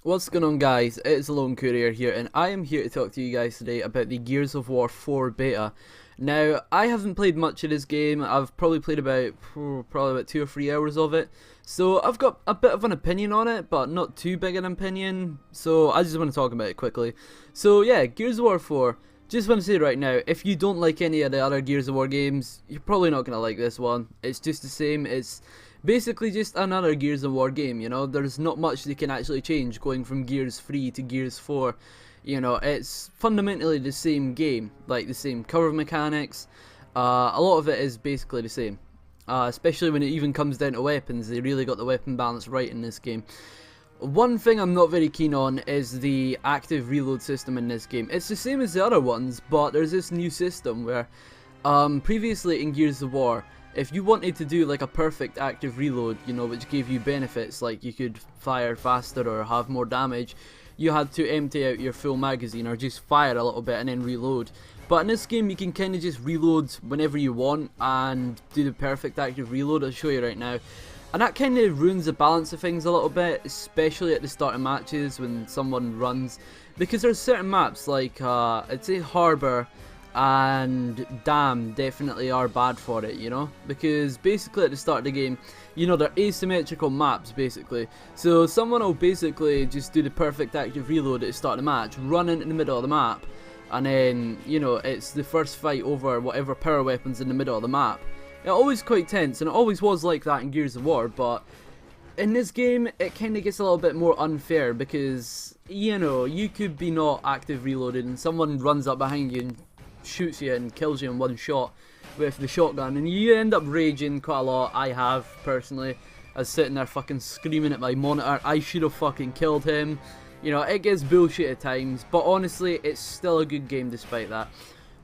What's going on, guys? It's Lone Courier here, and I am here to talk to you guys today about the Gears of War 4 beta. Now, I haven't played much of this game. I've probably played about 2 or 3 hours of it, so I've got a bit of an opinion on it, but not too big an opinion, so I just want to talk about it quickly. So yeah, Gears of War 4. Just want to say right now, if you don't like any of the other Gears of War games, you're probably not going to like this one. It's just the same. It's basically just another Gears of War game, you know. There's not much they can actually change going from Gears 3 to Gears 4. You know, it's fundamentally the same game, like the same cover mechanics. A lot of it is basically the same. Especially when it even comes down to weapons, they really got the weapon balance right in this game. One thing I'm not very keen on is the active reload system in this game. It's the same as the other ones, but there's this new system where previously in Gears of War, if you wanted to do like a perfect active reload, you know, which gave you benefits like you could fire faster or have more damage, you had to empty out your full magazine or just fire a little bit and then reload. But in this game you can kind of just reload whenever you want and do the perfect active reload. I'll show you right now. And that kind of ruins the balance of things a little bit, especially at the start of matches when someone runs. Because there's certain maps like, I'd say Harbour and Dam definitely are bad for it, you know? Because basically at the start of the game, you know, they're asymmetrical maps basically. So someone will basically just do the perfect active reload at the start of the match, run into the middle of the map, and then, you know, it's the first fight over whatever power weapons in the middle of the map. It always quite tense, and it always was like that in Gears of War, but in this game it kind of gets a little bit more unfair because, you know, you could be not active reloaded and someone runs up behind you and shoots you and kills you in one shot with the shotgun, and you end up raging quite a lot. I have, personally. I was sitting there fucking screaming at my monitor, I should have fucking killed him. You know, it gets bullshit at times, but honestly, it's still a good game despite that.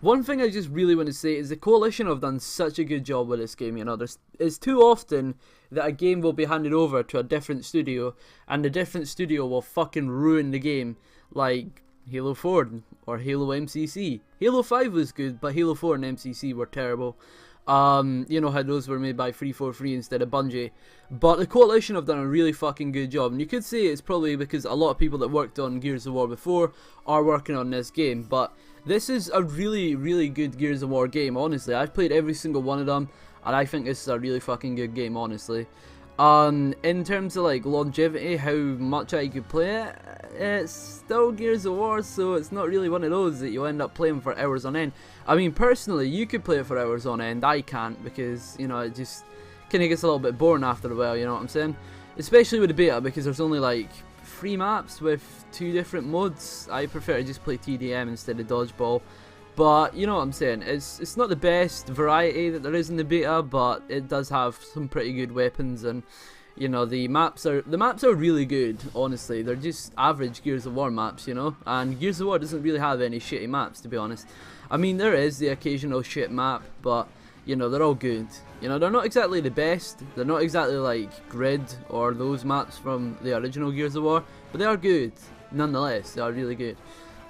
One thing I just really want to say is the Coalition have done such a good job with this game, you know. It's too often that a game will be handed over to a different studio, and the different studio will fucking ruin the game, like Halo 4 or Halo MCC. Halo 5 was good, but Halo 4 and MCC were terrible. You know how those were made by 343 instead of Bungie. But the Coalition have done a really fucking good job, and you could say it's probably because a lot of people that worked on Gears of War before are working on this game, but this is a really, really good Gears of War game, honestly. I've played every single one of them, and I think this is a really fucking good game, honestly. In terms of like longevity, how much I could play it, it's still Gears of War, so it's not really one of those that you end up playing for hours on end. I mean, personally, you could play it for hours on end. I can't because, you know, it just kind of gets a little bit boring after a while, you know what I'm saying? Especially with the beta, because there's only like 3 maps with 2 different modes. I prefer to just play TDM instead of dodgeball. But you know what I'm saying, it's not the best variety that there is in the beta, but it does have some pretty good weapons, and you know, the maps are really good, honestly. They're just average Gears of War maps, you know, and Gears of War doesn't really have any shitty maps, to be honest. I mean, there is the occasional shit map, but you know, they're all good. You know, they're not exactly the best, they're not exactly like Grid or those maps from the original Gears of War, but they are good, nonetheless. They are really good.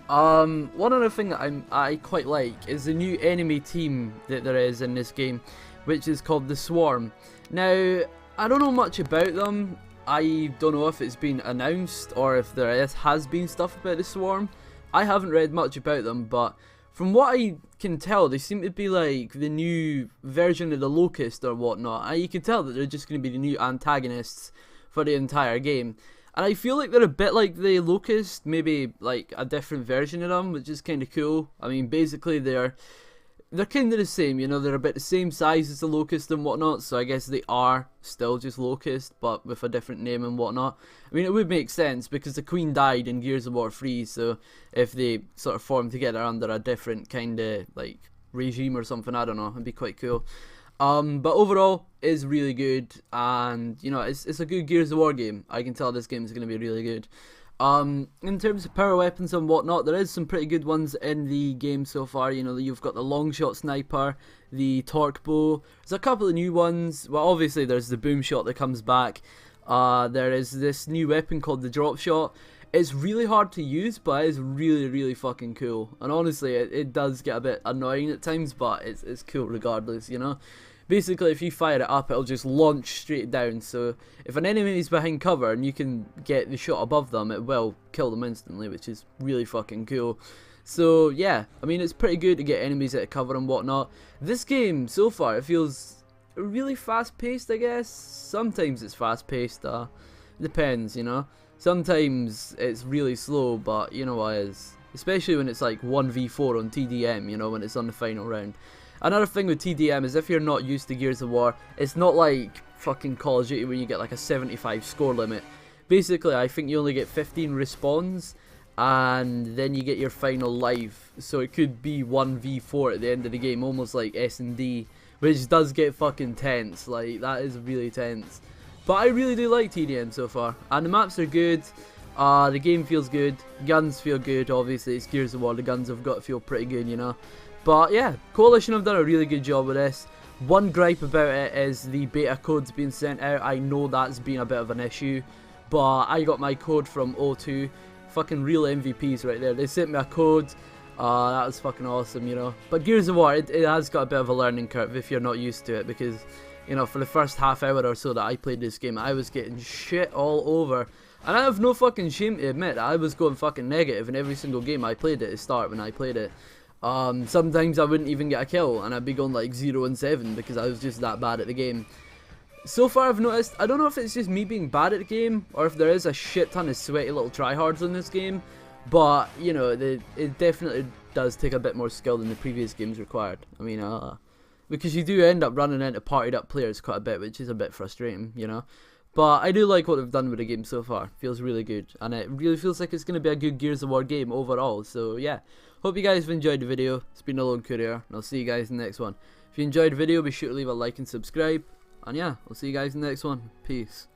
One other thing that I quite like is the new enemy team that there is in this game, which is called the Swarm. Now, I don't know much about them. I don't know if it's been announced or if has been stuff about the Swarm. I haven't read much about them, but from what I can tell, they seem to be like the new version of the Locust or whatnot. And you can tell that they're just going to be the new antagonists for the entire game. And I feel like they're a bit like the Locust, maybe like a different version of them, which is kind of cool. I mean, basically they're kind of the same, you know, they're about the same size as the Locust and whatnot, so I guess they are still just Locust, but with a different name and whatnot. I mean, it would make sense, because the Queen died in Gears of War 3, so if they sort of formed together under a different kind of, like, regime or something, I don't know, it'd be quite cool. But overall, it's really good, and, you know, it's a good Gears of War game. I can tell this game is going to be really good. In terms of power weapons and whatnot, there is some pretty good ones in the game so far. You know, you've got the long shot sniper, the torque bow. There's a couple of new ones. Well, obviously there's the boom shot that comes back. There is this new weapon called the drop shot. It's really hard to use, but it's really, really fucking cool. And honestly, it does get a bit annoying at times, but it's cool regardless, you know. Basically, if you fire it up, it'll just launch straight down. So if an enemy is behind cover and you can get the shot above them, it will kill them instantly, which is really fucking cool. So yeah, I mean, it's pretty good to get enemies out of cover and whatnot. This game, so far, it feels really fast-paced, I guess. Sometimes it's fast-paced, depends, you know. Sometimes it's really slow, but you know what it is. Especially when it's like 1v4 on TDM, you know, when it's on the final round. Another thing with TDM is if you're not used to Gears of War, it's not like fucking Call of Duty where you get like a 75 score limit. Basically, I think you only get 15 respawns, and then you get your final life. So it could be 1v4 at the end of the game, almost like S&D, which does get fucking tense. Like, that is really tense. But I really do like TDM so far, and the maps are good. The game feels good, guns feel good. Obviously it's Gears of War, the guns have got to feel pretty good, you know. But yeah, Coalition have done a really good job with this. One gripe about it is the beta code's being sent out. I know that's been a bit of an issue, but I got my code from O2. Fucking real MVPs right there. They sent me a code. That was fucking awesome, you know. But Gears of War, it has got a bit of a learning curve if you're not used to it, because, you know, for the first half hour or so that I played this game, I was getting shit all over. And I have no fucking shame to admit, I was going fucking negative in every single game I played at the start when I played it. Sometimes I wouldn't even get a kill, and I'd be going like 0-7 because I was just that bad at the game. So far I've noticed, I don't know if it's just me being bad at the game, or if there is a shit ton of sweaty little tryhards in this game, but, you know, it definitely does take a bit more skill than the previous games required. I mean, because you do end up running into partied up players quite a bit, which is a bit frustrating, you know. But I do like what they've done with the game so far. Feels really good, and it really feels like it's going to be a good Gears of War game overall. So yeah, hope you guys have enjoyed the video. It's been a Lone Courier, and I'll see you guys in the next one. If you enjoyed the video, be sure to leave a like and subscribe. And yeah, I'll see you guys in the next one. Peace.